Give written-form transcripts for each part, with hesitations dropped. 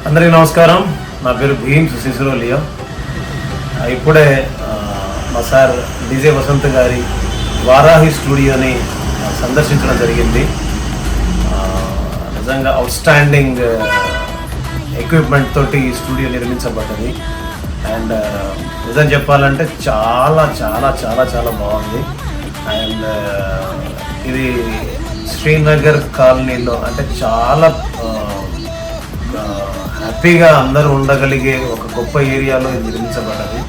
అందరికీ నమస్కారం. నా పేరు భీమ్ సుశీసురోలియో. ఇప్పుడే మా సార్ డీజే వసంత్ గారి వారాహి స్టూడియోని సందర్శించడం జరిగింది. నిజంగా అవుట్స్టాండింగ్ ఎక్విప్మెంట్ తోటి ఈ స్టూడియో నిర్మించబడ్డది. అండ్ నిజం చెప్పాలంటే చాలా చాలా చాలా చాలా బాగుంది. అండ్ ఇది శ్రీనగర్ కాలనీలో అంటే చాలా హ్యాపీగా అందరూ ఉండగలిగే ఒక గొప్ప ఏరియాలో ఇది నిర్మించబడ్డది.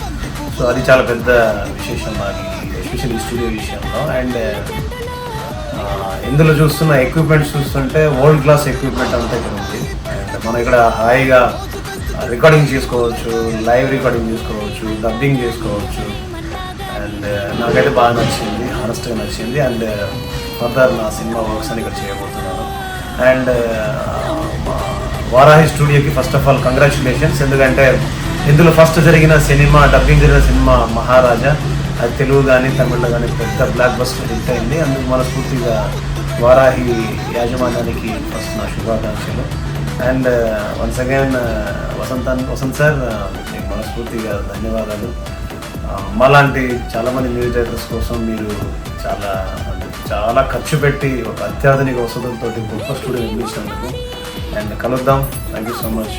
సో అది చాలా పెద్ద విశేషం నాకు, ఎస్పెషల్లీ స్టూడియో విషయంలో. అండ్ ఇందులో చూస్తున్న ఎక్విప్మెంట్స్ చూస్తుంటే వరల్డ్ క్లాస్ ఎక్విప్మెంట్ అంతా ఇక్కడ ఉంది. అండ్ మనం ఇక్కడ హాయిగా రికార్డింగ్ చేసుకోవచ్చు, లైవ్ రికార్డింగ్ చేసుకోవచ్చు, డబ్బింగ్ చేసుకోవచ్చు. అండ్ నాకైతే బాగా నచ్చింది, హానెస్ట్గా నచ్చింది. అండ్ ఫర్దర్ నా సినిమా వర్క్స్ అని ఇక్కడ చేయబోతున్నాను. అండ్ వారాహి స్టూడియోకి ఫస్ట్ ఆఫ్ ఆల్ కంగ్రాచులేషన్స్. ఎందుకంటే ఇందులో ఫస్ట్ జరిగిన సినిమా, డబ్బింగ్ జరిగిన సినిమా మహారాజా, అది తెలుగు కానీ తమిళ్లో కానీ పెద్ద బ్లాక్ బస్టర్ హిట్ అయింది. అందుకు మనస్ఫూర్తిగా వారాహి యాజమాన్యానికి ఫస్ట్ నా శుభాకాంక్షలు. And once again Vasant sir, మీకు మనస్ఫూర్తిగా ధన్యవాదాలు. మాలాంటి చాలామంది మ్యూజిక్ డైరెక్టర్స్ కోసం మీరు చాలా ఖర్చు పెట్టి ఒక అత్యాధునిక వసతులతో గొప్ప స్టూడియో నిర్మించినందుకు. అండ్ కలుద్దాం. Thank you so much.